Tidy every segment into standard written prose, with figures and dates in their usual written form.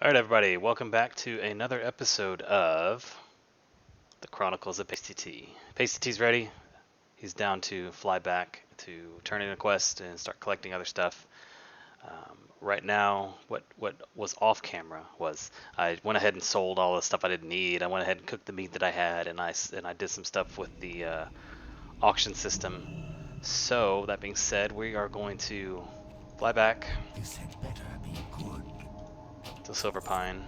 Alright everybody, welcome back to another episode of the Chronicles of PastyT. PastyT's ready. He's down to fly back to turn in a quest and start collecting other stuff. Right now, what was off camera was I went ahead and sold all the stuff I didn't need. I went ahead and cooked the meat that I had, and I did some stuff with the auction system. So that being said, we are going to fly back This had better be good. to Silver Pine.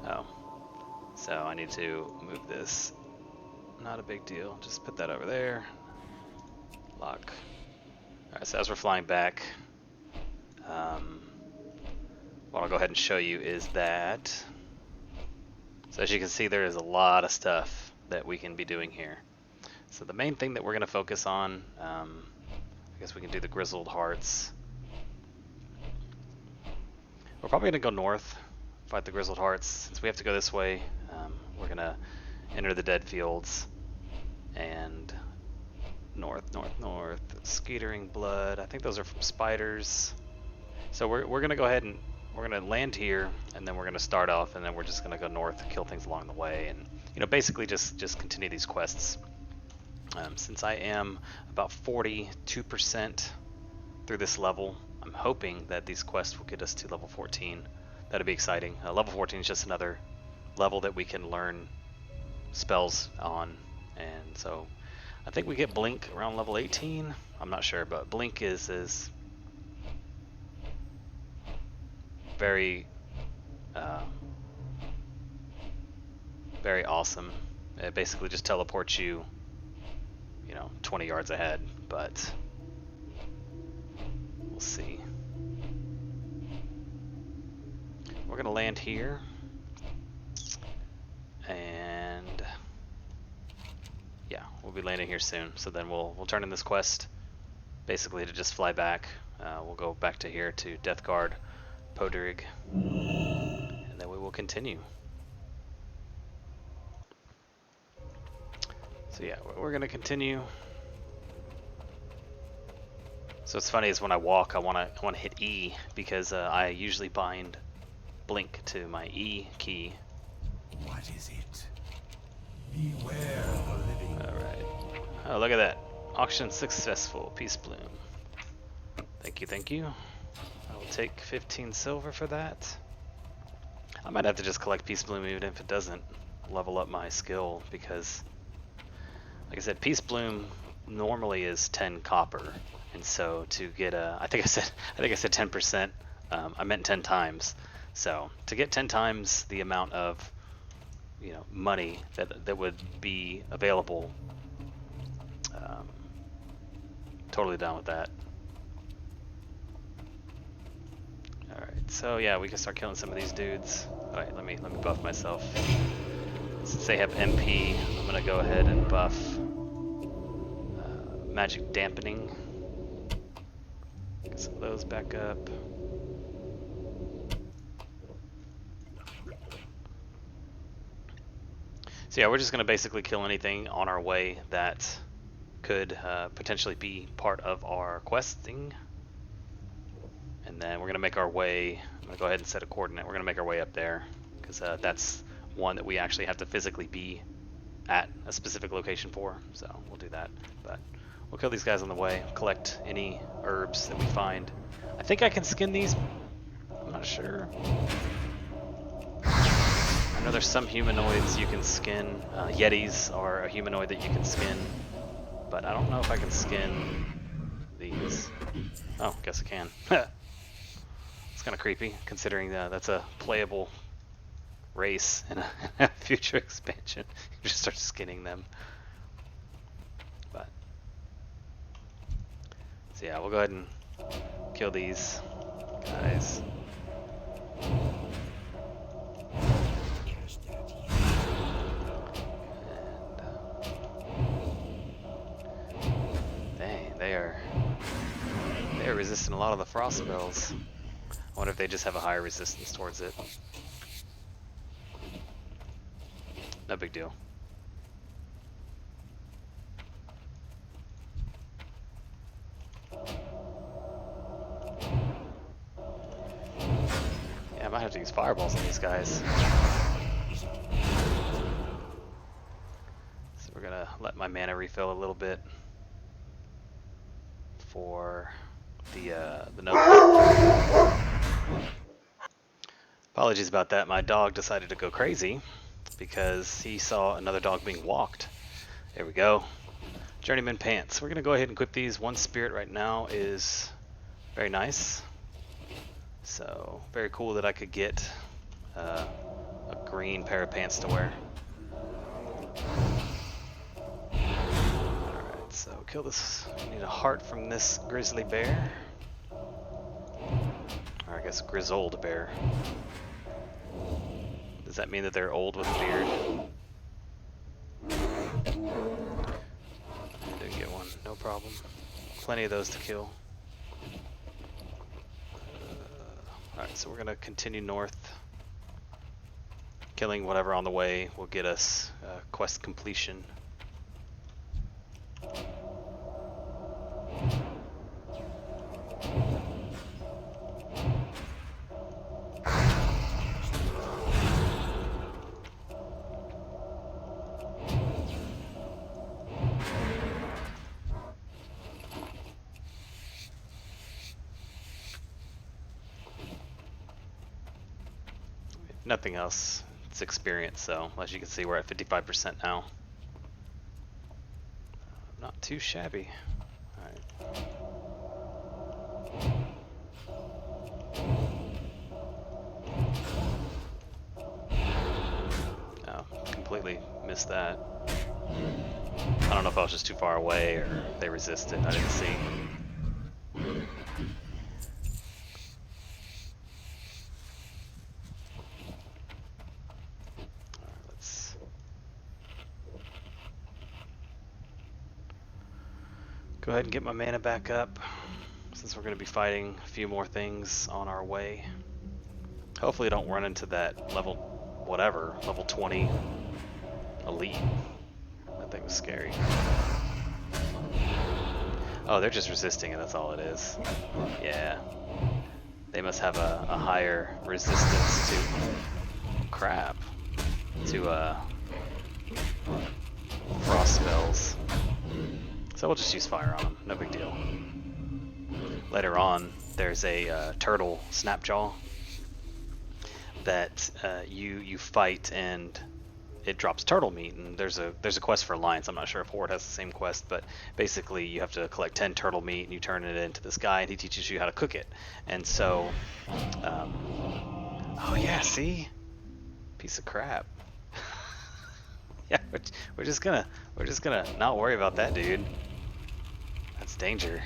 Oh, so I need to move this. Not a big deal. Just put that over there. Lock. Alright, so as we're flying back, what I'll go ahead and show you is that, so as you can see, there is a lot of stuff that we can be doing here. So the main thing that we're going to focus on, I guess we can do the Grizzled Hearts. We're probably going to go north, fight the Grizzled Hearts. Since we have to go this way, we're going to enter the Dead Fields and north. Skeetering Blood. I think those are from spiders. So we're going to go ahead and we're going to land here, and then we're going to start off, and then we're just going to go north, kill things along the way, and basically just continue these quests. Since I am about 42% through this level, I'm hoping that these quests will get us to level 14. That'd be exciting. Level 14 is just another level that we can learn spells on, and so I think we get Blink around level 18. I'm not sure, but Blink is very very awesome. It basically just teleports you, 20 yards ahead, but we'll see. We're gonna land here, and yeah, we'll be landing here soon. So then we'll turn in this quest, basically to just fly back. We'll go back to here to Death Guard, Podrig, and then we will continue. So yeah, we're gonna continue. So what's funny is when I walk, I wanna hit E because I usually bind Blink to my E key. What is it? Beware the living. Alright. Oh, look at that. Auction successful. Peace Bloom. Thank you. I will take 15 silver for that. I might have to just collect Peace Bloom even if it doesn't level up my skill, because like I said, Peace Bloom normally is 10 copper, and so to get I think I said 10%. I meant 10 times. So to get 10 times the amount of money that would be available, totally down with that. Alright, so yeah, we can start killing some of these dudes. Alright, let me buff myself. Since they have MP, I'm gonna go ahead and buff magic dampening. Get some of those back up. So yeah, we're just gonna basically kill anything on our way that could potentially be part of our questing. And then we're gonna make our way, I'm gonna go ahead and set a coordinate. We're gonna make our way up there, because that's one that we actually have to physically be at a specific location for. So we'll do that. But we'll kill these guys on the way, collect any herbs that we find. I think I can skin these. I'm not sure. I know there's some humanoids you can skin. Yetis are a humanoid that you can skin, but I don't know if I can skin these. Oh, guess I can. It's kind of creepy, considering that's a playable race in a future expansion. You just start skinning them. But so yeah, we'll go ahead and kill these guys. And dang, they are resisting a lot of the frost spells. I wonder if they just have a higher resistance towards it. No big deal. might have to use fireballs on these guys. So we're gonna let my mana refill a little bit for the note. Apologies about that. My dog decided to go crazy because he saw another dog being walked. There we go. Journeyman pants. We're gonna go ahead and equip these. One spirit right now is very nice. So very cool that I could get a green pair of pants to wear. Alright, so kill this. We need a heart from this grizzly bear. Or I guess grizzled bear. Does that mean that they're old with a beard? I didn't get one, no problem. Plenty of those to kill. Alright, so we're gonna continue north. Killing whatever on the way will get us quest completion. Nothing else. It's experience, so as you can see, we're at 55% now. Not too shabby. Alright. Oh, completely missed that. I don't know if I was just too far away or they resisted. I didn't see. Go ahead and get my mana back up, since we're going to be fighting a few more things on our way. Hopefully don't run into that level, whatever, level 20 elite. That thing was scary. Oh, they're just resisting it, that's all it is. Yeah. They must have a higher resistance to crap. To frost spells. So we'll just use fire on them, no big deal. Later on, there's a turtle snapjaw that you fight and it drops turtle meat. And there's a quest for alliance. I'm not sure if Horde has the same quest, but basically you have to collect 10 turtle meat and you turn it into this guy and he teaches you how to cook it. And so, oh yeah, see, piece of crap. Yeah, we're just gonna not worry about that, dude. That's danger.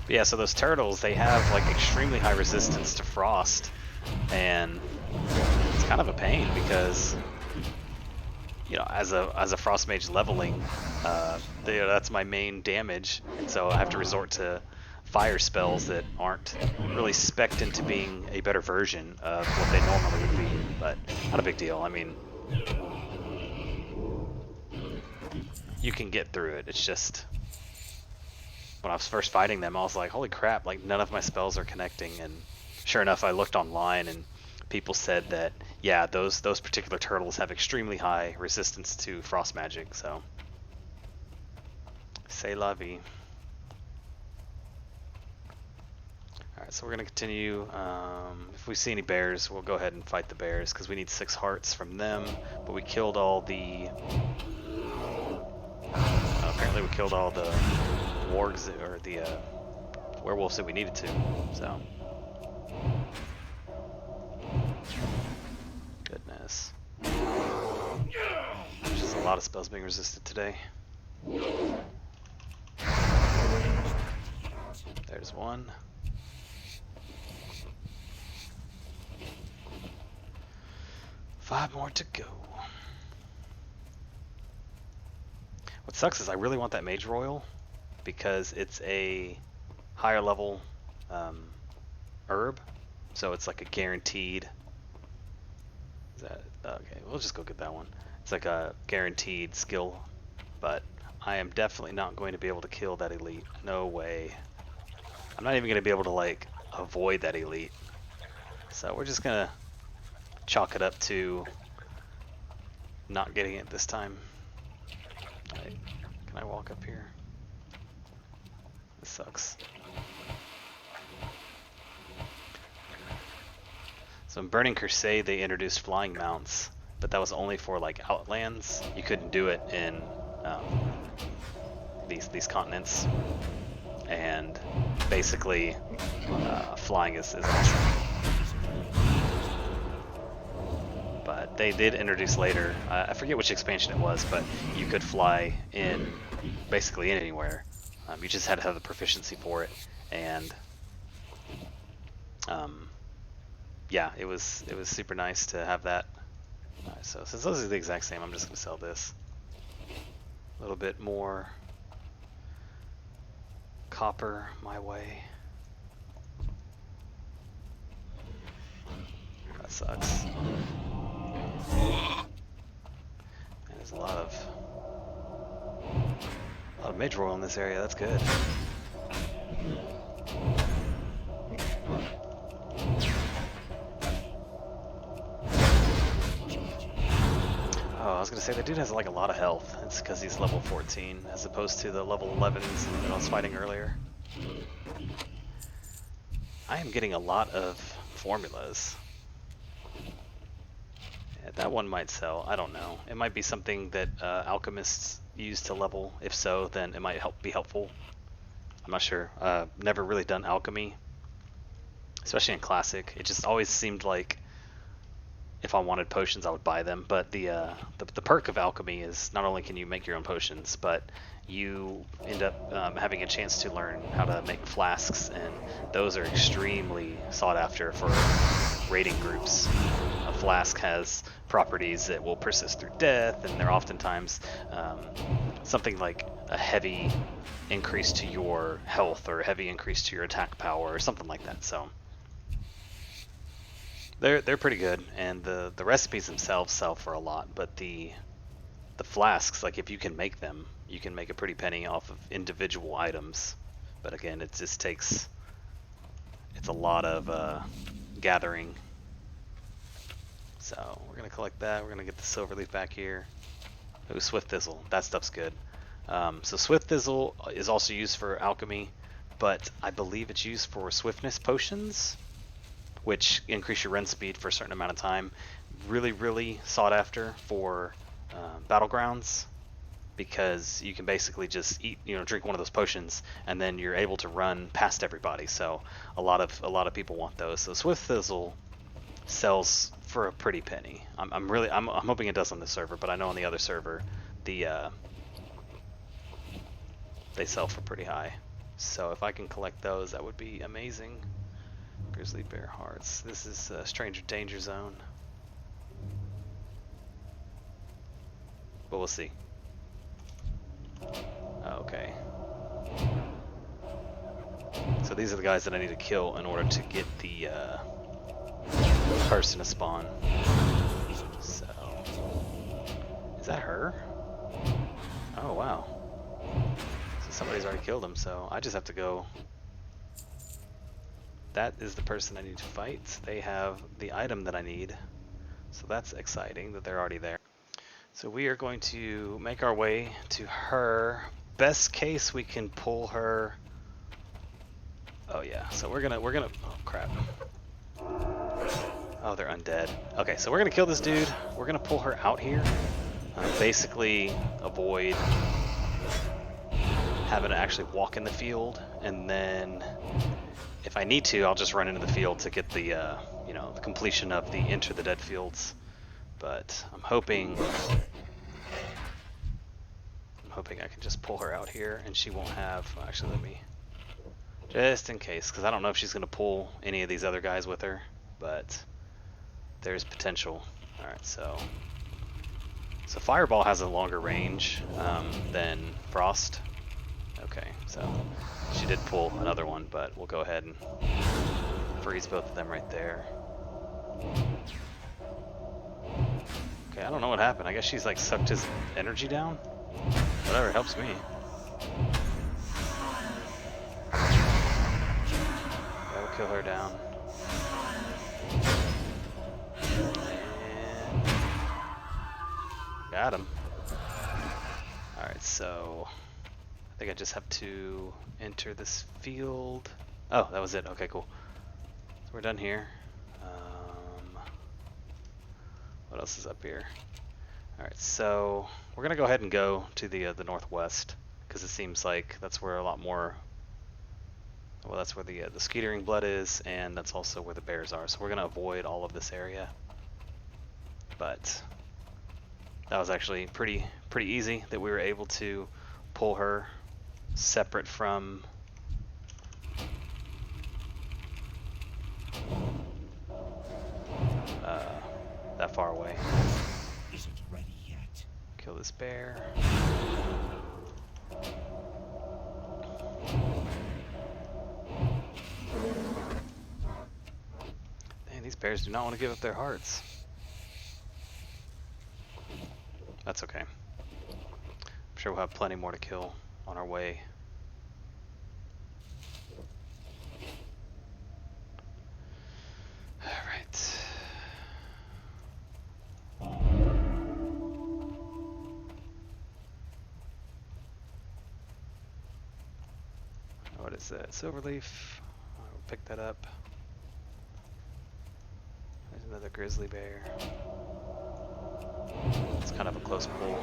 But yeah, so those turtles, they have like extremely high resistance to frost, and it's kind of a pain because, you know, as a frost mage leveling, that's my main damage, and so I have to resort to fire spells that aren't really spec'd into being a better version of what they normally would be, but not a big deal. I mean, you can get through it. It's just, when I was first fighting them, I was like, holy crap, like none of my spells are connecting. And sure enough, I looked online and people said that, yeah, those particular turtles have extremely high resistance to frost magic, so c'est la vie. Alright, so we're going to continue. If we see any bears, we'll go ahead and fight the bears, because we need 6 hearts from them, but we killed all the... apparently we killed all the wargs, or the werewolves that we needed to, so... Goodness. There's just a lot of spells being resisted today. There's one. Five more to go. What sucks is I really want that Mage Royal because it's a higher level herb, so it's like a guaranteed. Is that okay? We'll just go get that one. It's like a guaranteed skill, but I am definitely not going to be able to kill that elite. No way. I'm not even going to be able to like avoid that elite. So we're just gonna chalk it up to not getting it this time. Wait, can I walk up here? This sucks. So in Burning Crusade they introduced flying mounts, but that was only for like Outlands. You couldn't do it in these continents. And basically, flying is awesome. But they did introduce later, I forget which expansion it was, but you could fly in basically anywhere. You just had to have the proficiency for it, and yeah, it was super nice to have that. Alright, so since those are the exact same, I'm just gonna sell this. A little bit more copper my way. That sucks. There's a lot of mage roll in this area. That's good. Oh, I was gonna say the dude has like a lot of health. It's because he's level 14 as opposed to the level 11s that I was fighting earlier. I am getting a lot of formulas. Yeah, that one might sell. I don't know. It might be something that alchemists use to level. If so, then it might be helpful. I'm not sure. Never really done alchemy, especially in classic. It just always seemed like if I wanted potions, I would buy them. But the perk of alchemy is not only can you make your own potions, but you end up having a chance to learn how to make flasks, and those are extremely sought after for raiding groups. A flask has properties that will persist through death, and they're oftentimes something like a heavy increase to your health or a heavy increase to your attack power or something like that. So they're pretty good, and the recipes themselves sell for a lot, but the flasks, like if you can make them, you can make a pretty penny off of individual items. But again, it just takes, it's a lot of gathering. So we're gonna collect that. We're gonna get the silver leaf back here. Ooh, Swift Thistle, that stuff's good. So Swift Thistle is also used for alchemy, but I believe it's used for swiftness potions, which increase your run speed for a certain amount of time. Really, really sought after for battlegrounds, because you can basically just eat, drink one of those potions, and then you're able to run past everybody. So a lot of people want those. So Swift Thistle sells for a pretty penny. I'm hoping it does on this server, but I know on the other server, they sell for pretty high. So if I can collect those, that would be amazing. Grizzly Bear Hearts. This is Stranger Danger Zone. But we'll see. Okay. So these are the guys that I need to kill in order to get the person to spawn. So, is that her? Oh wow. So somebody's already killed him, so I just have to go. That is the person I need to fight. They have the item that I need. So that's exciting that they're already there. So we are going to make our way to her. Best case, we can pull her. Oh yeah, so we're gonna, oh crap. Oh, they're undead. Okay, so we're gonna kill this dude. We're gonna pull her out here. Basically avoid having to actually walk in the field, and then if I need to, I'll just run into the field to get the, the completion of the Enter the Dead fields. But I'm hoping I can just pull her out here, and she won't have. Actually, let me, just in case, because I don't know if she's going to pull any of these other guys with her, but there's potential. All right, so Fireball has a longer range than Frost. Okay, so she did pull another one, but we'll go ahead and freeze both of them right there. Okay, I don't know what happened. I guess she's like sucked his energy down. Whatever helps me. That'll kill her down. And got him. Alright, so I think I just have to enter this field. Oh, that was it. Okay, cool. So we're done here. What else is up here? Alright, so we're going to go ahead and go to the northwest, because it seems like that's where a lot more, well, that's where the skeetering blood is, and that's also where the bears are. So we're going to avoid all of this area. But that was actually pretty easy that we were able to pull her separate from that far away. Isn't ready yet. Kill this bear. Dang, these bears do not want to give up their hearts. That's okay. I'm sure we'll have plenty more to kill on our way. Alright. What is that? Silverleaf. I'll pick that up. There's another grizzly bear. It's kind of a close pull.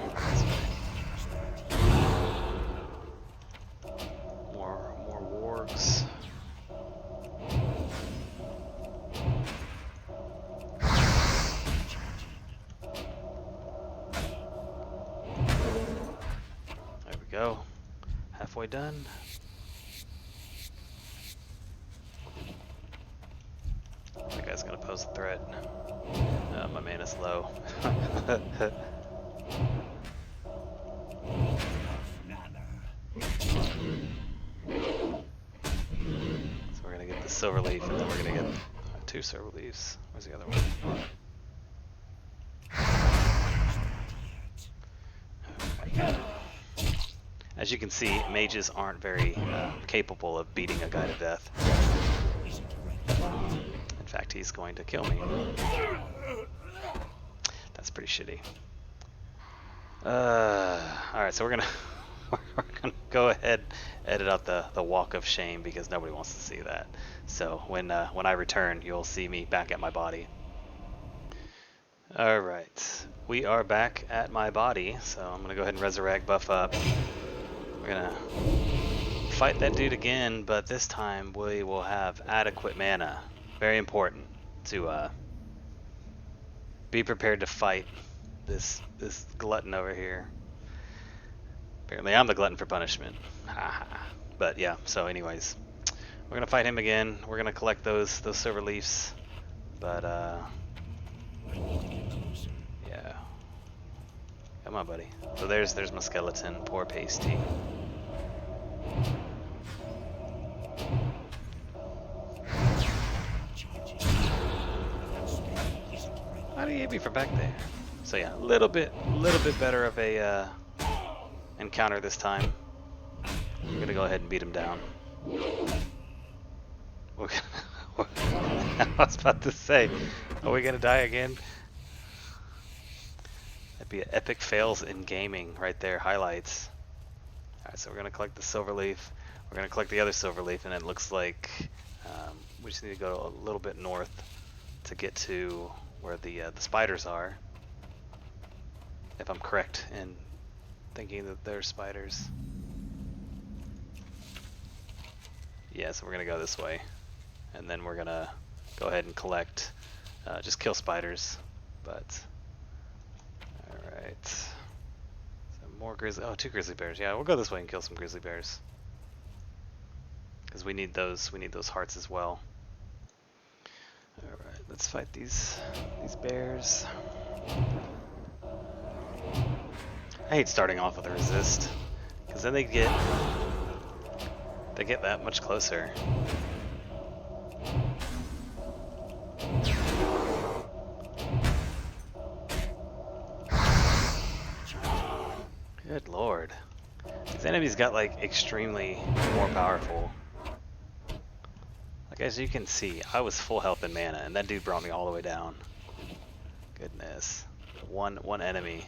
More wargs. There we go. Halfway done. That guy's gonna pose a threat. My mana's low. So we're gonna get the silver leaf, and then we're gonna get 2 silver leaves. Where's the other one? As you can see, mages aren't very capable of beating a guy to death. In fact, he's going to kill me. That's pretty shitty. Alright, so we're gonna go ahead edit out the walk of shame, because nobody wants to see that. So when I return, you'll see me back at my body. Alright, we are back at my body, so I'm gonna go ahead and resurrect, buff up. We're gonna fight that dude again, but this time we will have adequate mana. Very important to be prepared to fight this glutton over here. Apparently I'm the glutton for punishment. But yeah, so anyways, we're gonna fight him again. We're gonna collect those silver leaves, but yeah, come on, buddy. So there's my skeleton. Poor Pasty. How do you hit me from back there? So yeah, a little bit better of a encounter this time. I'm gonna go ahead and beat him down. I was about to say, are we gonna die again? That'd be epic fails in gaming right there. Highlights. Alright, so we're gonna collect the silver leaf. We're gonna collect the other silver leaf, and it looks like we just need to go a little bit north to get to where the spiders are. If I'm correct in thinking that they're spiders. Yeah, so we're gonna go this way, and then we're gonna go ahead and collect, just kill spiders. But all right, so more grizzly. Oh, 2 grizzly bears. Yeah, we'll go this way and kill some grizzly bears, because we need those. We need those hearts as well. All right, let's fight these bears. I hate starting off with a resist, because then they get that much closer. Good lord. These enemies got like extremely more powerful. Like, as you can see, I was full health and mana, and that dude brought me all the way down. Goodness. One enemy.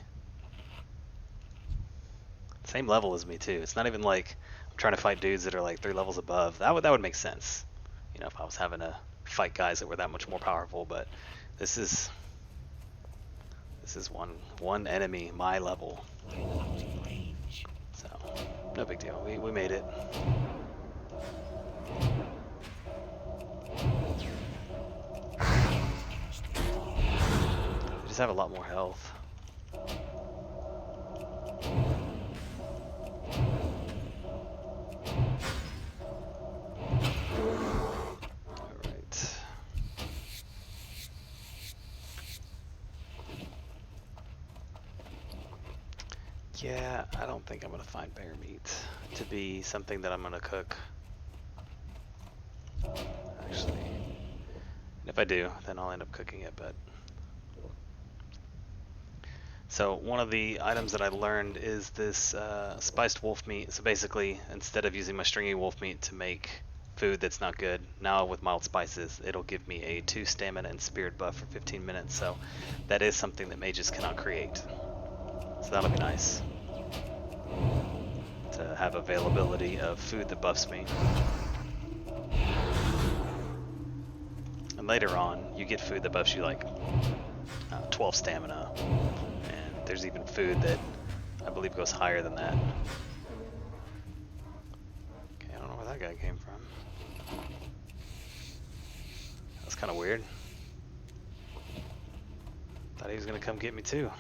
Same level as me too. It's not even like I'm trying to fight dudes that are like 3 levels above. That would make sense. You know, if I was having to fight guys that were that much more powerful, but this is one enemy my level. So, no big deal. We made it. We just have a lot more health. Alright. Yeah, I don't think I'm going to find bear meat to be something that I'm going to cook. Actually, if I do, then I'll end up cooking it, but... So one of the items that I learned is this spiced wolf meat. So basically, instead of using my stringy wolf meat to make food that's not good, now with mild spices, it'll give me a 2 stamina and spirit buff for 15 minutes. So that is something that mages cannot create. So that'll be nice to have availability of food that buffs me. And later on, you get food that buffs you like 12 stamina. And there's even food that I believe goes higher than that. Okay, I don't know where that guy came from. That's kind of weird. Thought he was gonna come get me too.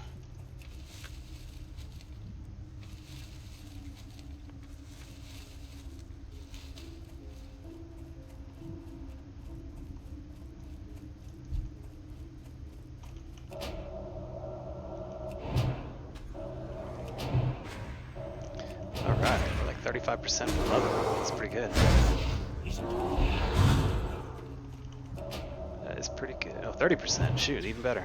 Alright, we're like 35% level. That's pretty good. That is pretty good. Oh, 30%. Shoot, even better.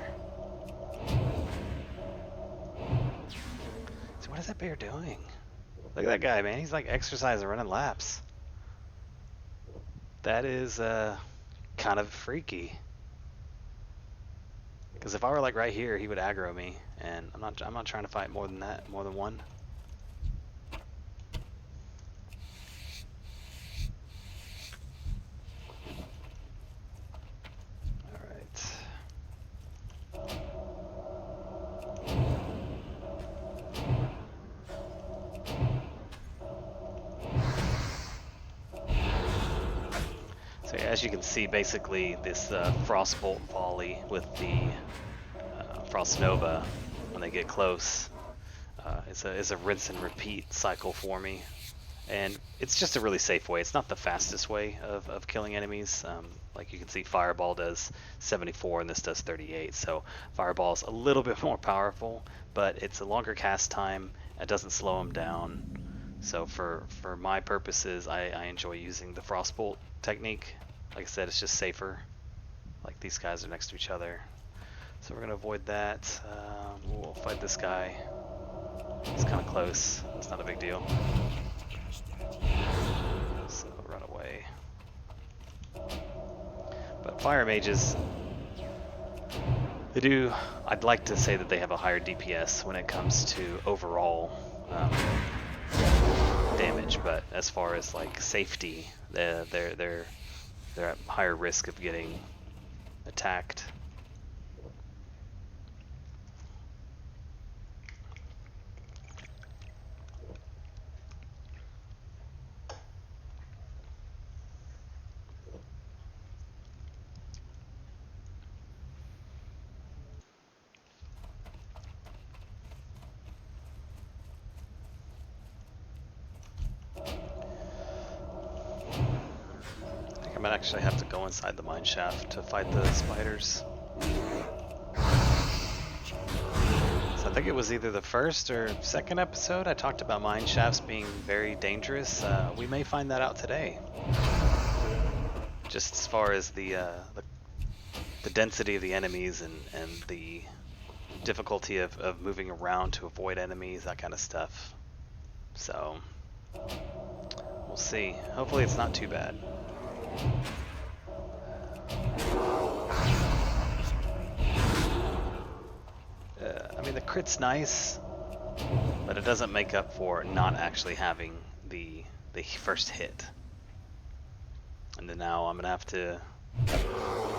So what is that bear doing? Look at that guy, man. He's like exercising, running laps. That is kind of freaky. Because if I were like right here, he would aggro me, and I'm not trying to fight more than that, more than one. So yeah, as you can see, basically this Frostbolt volley with the Frost Nova, when they get close, is a rinse and repeat cycle for me. And it's just a really safe way. It's not the fastest way of killing enemies. Like you can see, Fireball does 74 and this does 38. So Fireball's a little bit more powerful, but it's a longer cast time. It doesn't slow them down. So for my purposes, I enjoy using the Frostbolt technique. Like I said, it's just safer. Like these guys are next to each other. So we're going to avoid that. We'll fight this guy. He's kind of close. It's not a big deal. So run away. But fire mages, they do, I'd like to say that they have a higher DPS when it comes to overall damage, but as far as like safety, they're at higher risk of getting attacked. I might actually have to go inside the mine shaft to fight the spiders. So I think it was either the first or second episode I talked about mine shafts being very dangerous. We may find that out today. Just as far as the density of the enemies and the difficulty of moving around to avoid enemies, that kind of stuff. So we'll see. Hopefully it's not too bad. crit's nice, but it doesn't make up for not actually having the first hit. And then now I'm gonna have to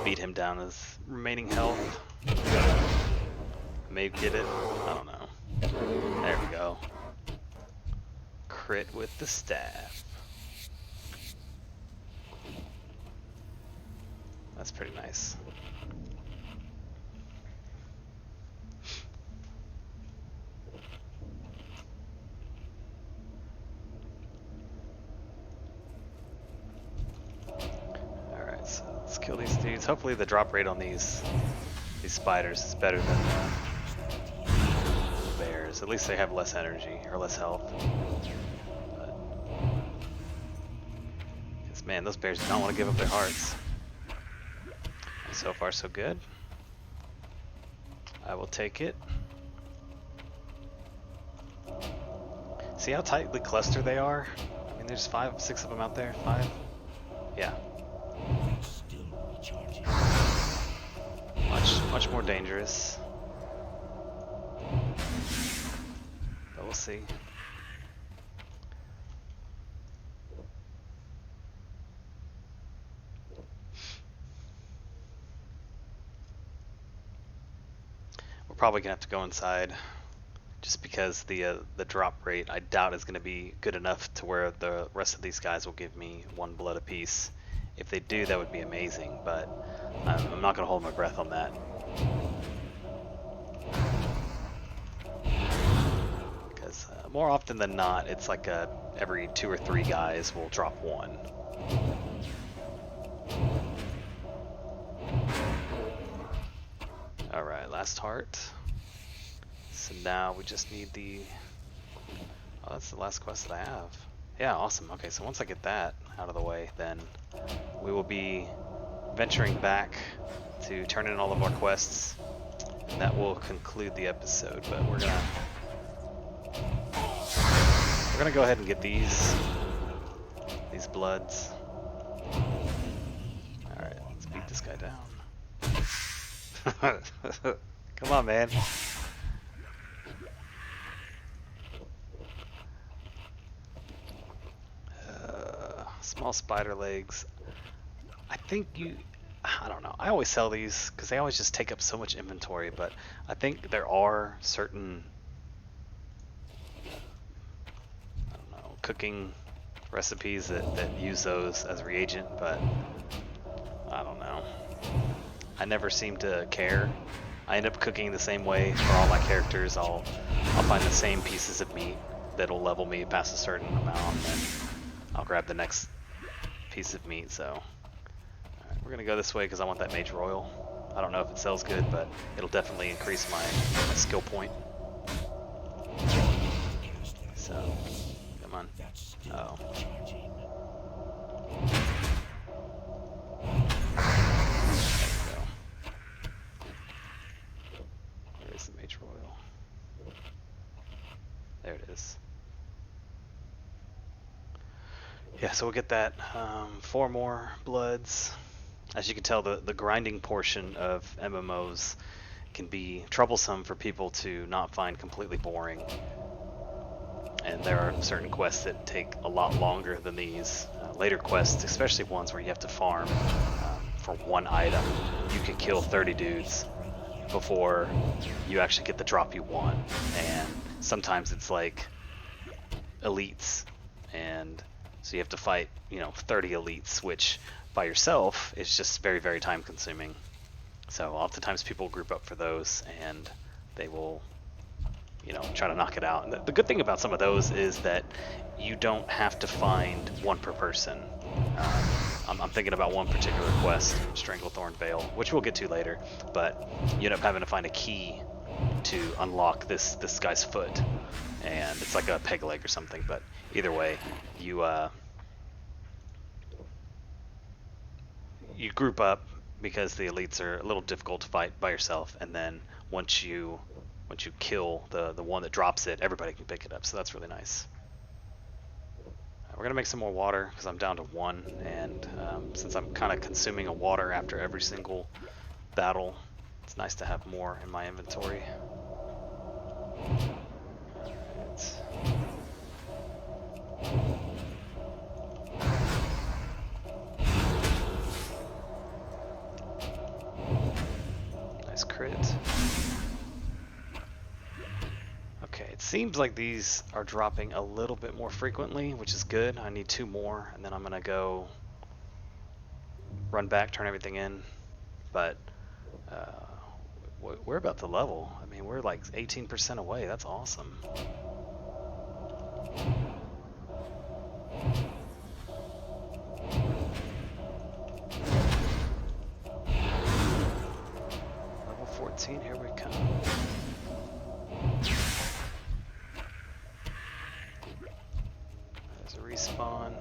beat him down his remaining health. Maybe get it. I don't know. There we go. Crit with the staff. That's pretty nice. Alright, so let's kill these dudes. Hopefully the drop rate on these spiders is better than the bears. At least they have less energy or less health. Because man, those bears do not want to give up their hearts. So far so good. I will take it. See how tightly clustered they are? I mean, there's 5, 6 of them out there. 5? Yeah. Much more dangerous. But we'll see. We're probably gonna have to go inside, just because the drop rate I doubt is gonna be good enough to where the rest of these guys will give me 1 blood apiece. If they do, that would be amazing, but I'm not gonna hold my breath on that. Because more often than not, it's like every 2 or 3 guys will drop 1. Alright, last heart. So now we just need the... Oh, that's the last quest that I have. Yeah, awesome. Okay, so once I get that out of the way, then we will be venturing back to turn in all of our quests. And that will conclude the episode, but we're gonna go ahead and get these bloods. Alright, let's beat this guy down. Come on, man. Small spider legs. I think I don't know. I always sell these because they always just take up so much inventory, but I think there are certain, I don't know, cooking recipes that use those as reagent, but I don't know. I never seem to care. I end up cooking the same way for all my characters. I'll find the same pieces of meat that'll level me past a certain amount, and then I'll grab the next piece of meat. So alright, we're gonna go this way because I want that Mage Royal. I don't know if it sells good, but it'll definitely increase my skill point. So come on. Oh. Where's the Mage Royal? There it is. Yeah, so we'll get that 4 more bloods. As you can tell, the grinding portion of MMOs can be troublesome for people to not find completely boring. And there are certain quests that take a lot longer than these. Later quests, especially ones where you have to farm for 1 item, you can kill 30 dudes before you actually get the drop you want. And sometimes it's like elites, and so you have to fight, 30 elites, which by yourself is just very, very time consuming. So oftentimes people group up for those, and they will, try to knock it out. And the good thing about some of those is that you don't have to find 1 per person. I'm thinking about one particular quest, Stranglethorn Vale, which we'll get to later, but you end up having to find a key to unlock this guy's foot, and it's like a peg leg or something. But either way, you group up because the elites are a little difficult to fight by yourself, and then once you kill the one that drops it, everybody can pick it up. So that's really nice. We're gonna make some more water because I'm down to 1, and since I'm kind of consuming a water after every single battle, it's nice to have more in my inventory. Alright. Nice crit. Okay, it seems like these are dropping a little bit more frequently, which is good. I need 2 more, and then I'm gonna go run back, turn everything in. But we're about to level. I mean, we're like 18% away. That's awesome. Level 14, here we come. There's a respawn.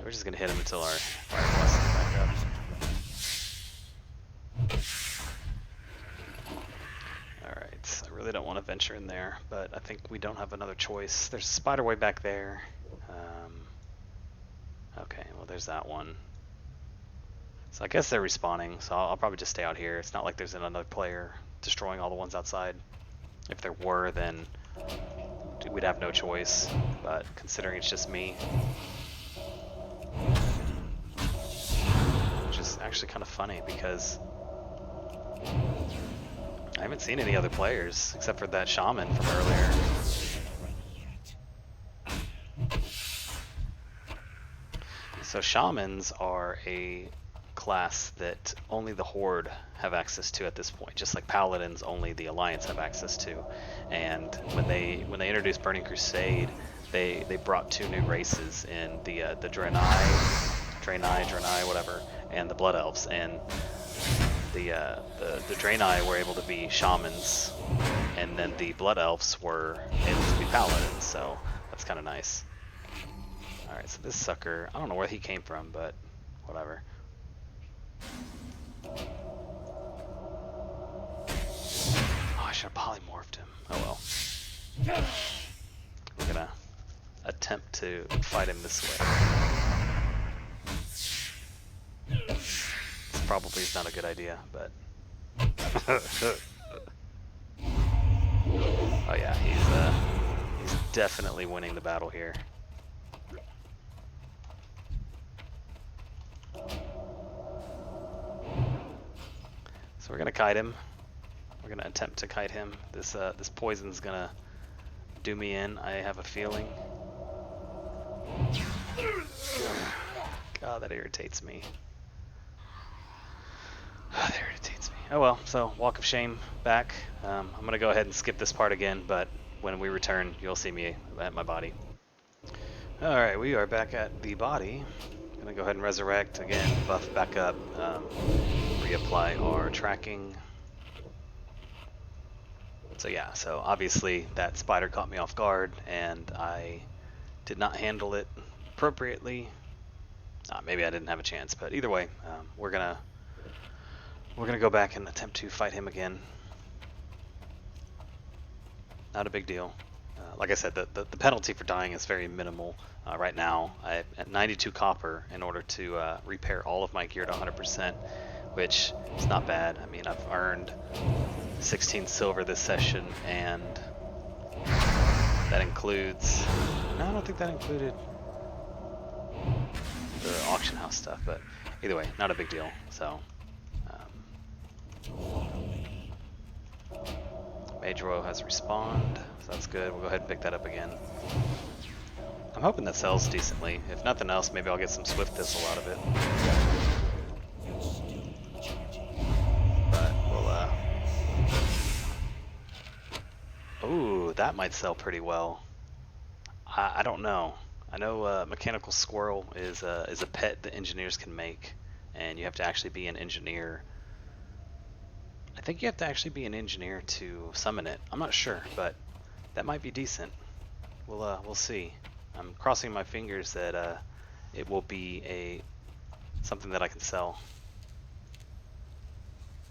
We're just gonna hit him until our fire blast is back up. Alright, I really don't want to venture in there, but I think we don't have another choice. There's a spider way back there. Okay, well there's that one. So I guess they're respawning, so I'll probably just stay out here. It's not like there's another player destroying all the ones outside. If there were, then we'd have no choice, but considering it's just me, which is actually kind of funny because I haven't seen any other players except for that shaman from earlier. So shamans are a class that only the Horde have access to at this point, just like paladins only the Alliance have access to. And when they introduced Burning Crusade, they brought 2 new races in, the Draenei, whatever, and the Blood Elves. And the Draenei were able to be shamans, and then the Blood Elves were able to be paladins. So that's kind of nice. All right, so this sucker, I don't know where he came from, but whatever. Oh, I should have polymorphed him. Oh well. We're gonna attempt to fight him this way. This probably is not a good idea, but... Oh yeah, he's definitely winning the battle here. So we're gonna kite him. We're gonna attempt to kite him. This poison's gonna do me in, I have a feeling. God, that irritates me. That irritates me. Oh well, so Walk of Shame back. I'm gonna go ahead and skip this part again, but when we return, you'll see me at my body. Alright, we are back at the body. Gonna go ahead and resurrect again, buff back up, reapply our tracking. So yeah, so obviously that spider caught me off guard and I did not handle it appropriately. Maybe I didn't have a chance, but either way, we're gonna go back and attempt to fight him again. Not a big deal. Like I said, the penalty for dying is very minimal. Right now, I'm at 92 copper in order to repair all of my gear to 100%, which is not bad. I mean, I've earned 16 silver this session, and that includes... No, I don't think that included the auction house stuff, but either way, not a big deal. So, Mage Royal has respawned, so that's good. We'll go ahead and pick that up again. I'm hoping that sells decently. If nothing else, maybe I'll get some Swift Thistle out of it. But we'll, ooh, that might sell pretty well. I don't know. I know Mechanical Squirrel is a pet that engineers can make, and you have to actually be an engineer. I think you have to actually be an engineer to summon it. I'm not sure, but that might be decent. We'll see. I'm crossing my fingers that it will be something that I can sell.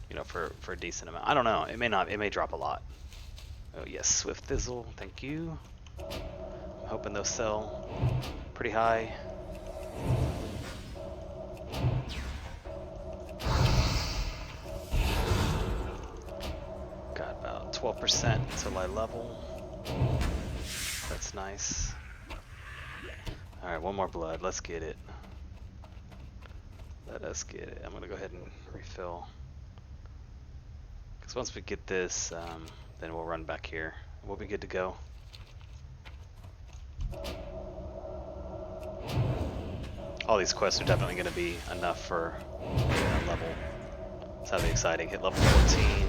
You know, for a decent amount. I don't know. It may not. It may drop a lot. Oh yes, Swift Fizzle, thank you. I'm hoping they'll sell pretty high. Got about 12% until I level. That's nice. Alright, one more blood. Let's get it. Let us get it. I'm going to go ahead and refill. Because once we get this, then we'll run back here. We'll be good to go. All these quests are definitely going to be enough for that level. It's highly exciting. Hit level 14.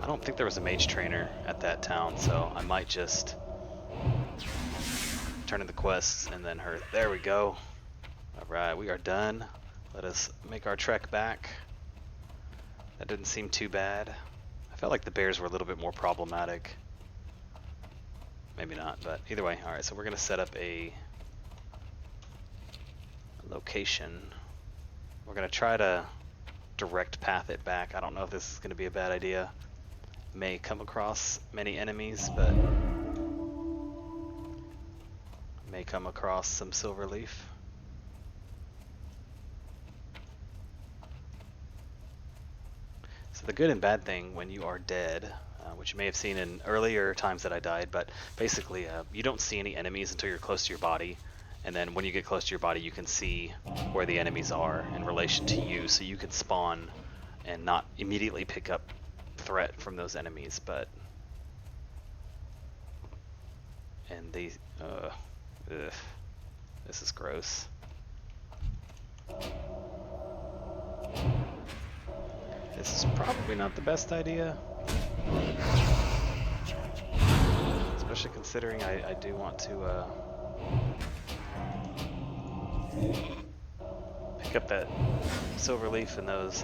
I don't think there was a mage trainer at that town, so I might just turn in the quests and then her. There we go. Alright, we are done. Let us make our trek back. That didn't seem too bad. I felt like the bears were a little bit more problematic. Maybe not, but either way. Alright, so we're going to set up a location. We're going to try to direct path it back. I don't know if this is going to be a bad idea. May come across many enemies, but may come across some silverleaf. So the good and bad thing when you are dead, which you may have seen in earlier times that I died, but basically you don't see any enemies until you're close to your body, and then when you get close to your body you can see where the enemies are in relation to you, so you can spawn and not immediately pick up threat from those enemies. But and these this is gross. This is probably not the best idea, especially considering I do want to pick up that silver leaf and those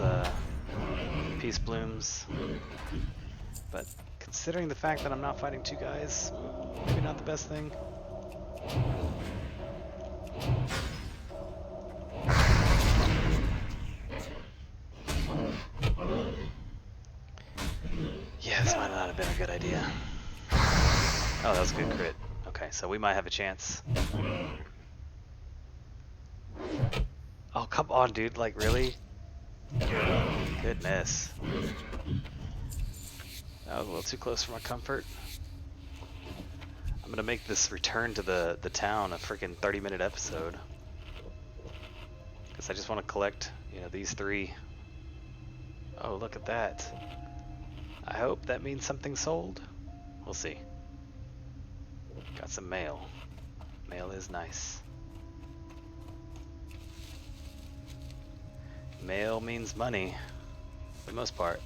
peace blooms, but considering the fact that I'm not fighting two guys, maybe not the best thing. Yeah, this might not have been a good idea. Oh, that was a good crit. Okay, so we might have a chance. Oh, come on, dude. Like, really? Goodness. That was a little too close for my comfort. I'm gonna make this return to the town a freaking 30-minute episode. Because I just want to collect, you know, these three. Oh, look at that. I hope that means something sold. We'll see. Got some mail. Mail is nice. Mail means money, for the most part.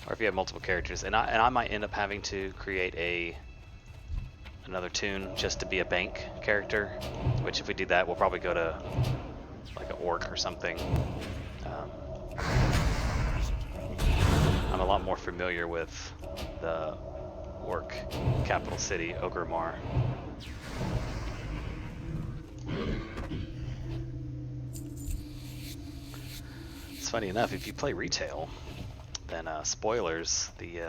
Or if you have multiple characters, and I might end up having to create another toon just to be a bank character. Which, if we do that, we'll probably go to like an orc or something. I'm a lot more familiar with the orc capital city, Orgrimmar. It's funny enough, if you play retail, then spoilers, the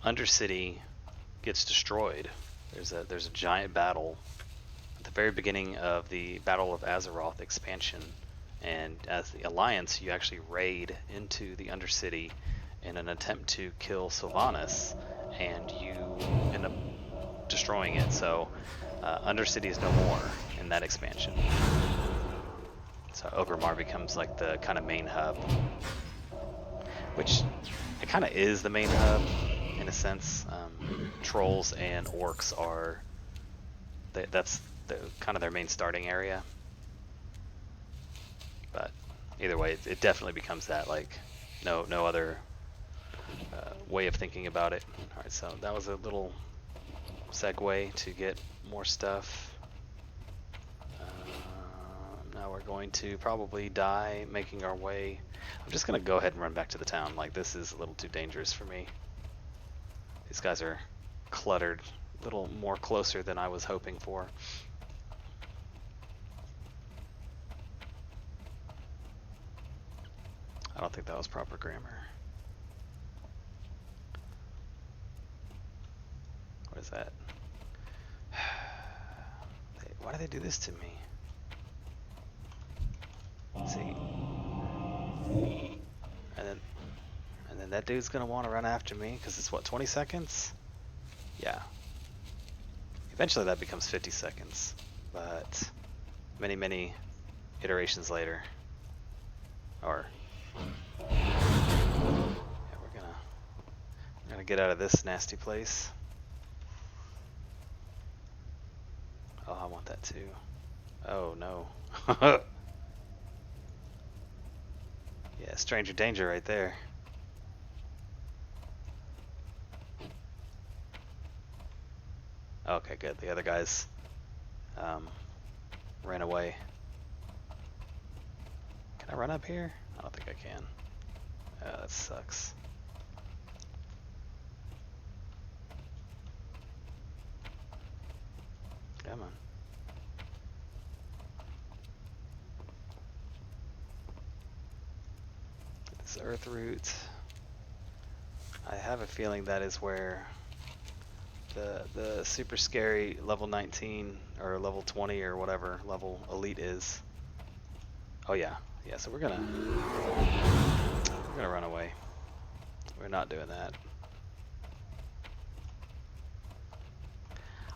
Undercity gets destroyed. There's a giant battle at the very beginning of the Battle of Azeroth expansion, and as the Alliance, you actually raid into the Undercity in an attempt to kill Sylvanas, and you end up destroying it. So Undercity is no more in that expansion. So Orgrimmar becomes like the kind of main hub, which it kind of is the main hub in a sense. Trolls and orcs are that's kind of their main starting area. But either way, it definitely becomes that. Like no other way of thinking about it. All right, so that was a little segue to get more stuff. Now we're going to probably die making our way. I'm just going to go ahead and run back to the town. Like, this is a little too dangerous for me. These guys are cluttered, a little more closer than I was hoping for. I don't think that was proper grammar. that? Why do they do this to me? Let's see. And then that dude's gonna want to run after me because it's what, 20 seconds? Yeah. Eventually that becomes 50 seconds, but many, many iterations later. Or yeah, we're gonna get out of this nasty place. Oh, I want that too. Oh no. Yeah, stranger danger right there. Okay, good. The other guys ran away. Can I run up here? I don't think I can. Oh, that sucks. Come on. This earth root. I have a feeling that is where the super scary level 19 or level 20 or whatever level elite is. Oh yeah. Yeah, so we're gonna run away. We're not doing that.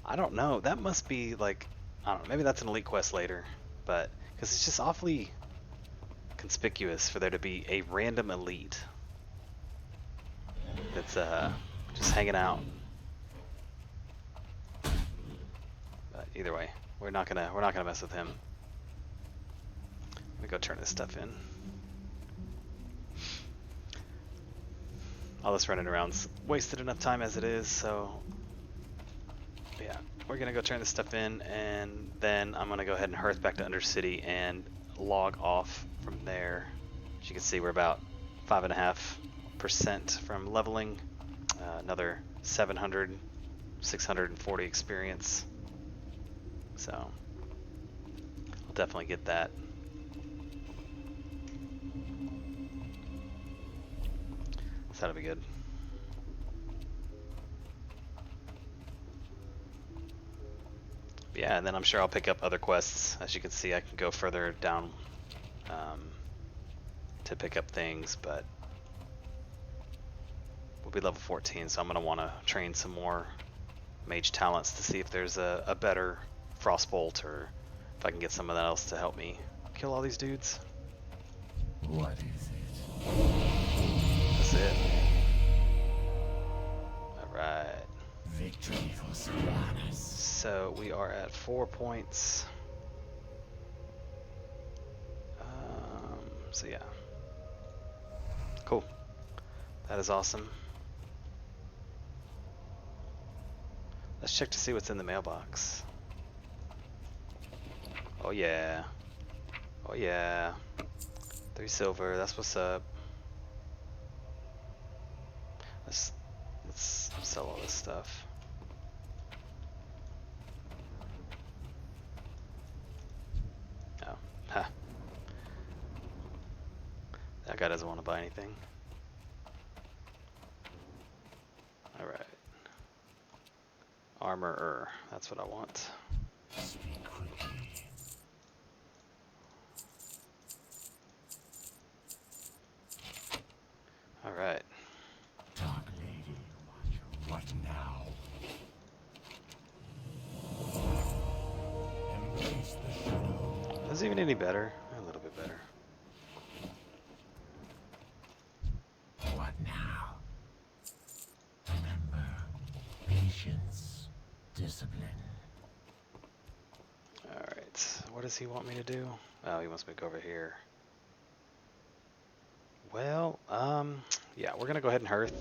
I don't know. That must be like, I don't know, maybe that's an elite quest later, but because it's just awfully conspicuous for there to be a random elite that's just hanging out. But either way, we're not gonna mess with him. Let me go turn this stuff in. All this running around's wasted enough time as it is, so yeah, we're gonna go turn this stuff in, and then I'm gonna go ahead and hearth back to Undercity and log off from there. As you can see, we're about 5.5% from leveling, another 700, 640 experience. So I'll definitely get that. So that'll be good. But yeah, and then I'm sure I'll pick up other quests. As you can see, I can go further down to pick up things, but we'll be level 14, so I'm going to want to train some more mage talents to see if there's a better frostbolt, or if I can get someone else to help me kill all these dudes. What is it? That's it. Alright. Victory for Serranus. So we are at 4 points. So yeah. Cool. That is awesome. Let's check to see what's in the mailbox. Oh yeah. Oh yeah. 3 silver, that's what's up. Let's sell all this stuff. Oh, ha. That guy doesn't want to buy anything. Alright. Armorer, that's what I want. Speak quickly. Alright. Dark Lady, what now? Embrace the shadow. Is it even any better? A little bit better. What now? Remember, patience, discipline. Alright, what does he want me to do? Oh, he wants me to go over here. Well, yeah, we're gonna go ahead and hearth.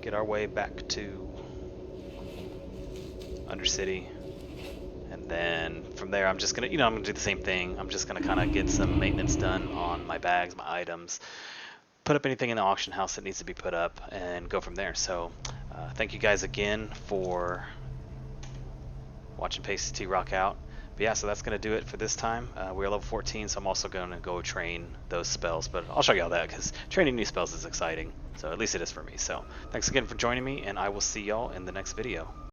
Get our way back to Undercity. And then from there, I'm just gonna, I'm gonna do the same thing. I'm just gonna kind of get some maintenance done on my bags, my items, put up anything in the auction house that needs to be put up, and go from there. So, thank you guys again for watching PastyT rock out. But yeah, so that's going to do it for this time. We're level 14, so I'm also going to go train those spells. But I'll show you all that because training new spells is exciting. So at least it is for me. So thanks again for joining me, and I will see y'all in the next video.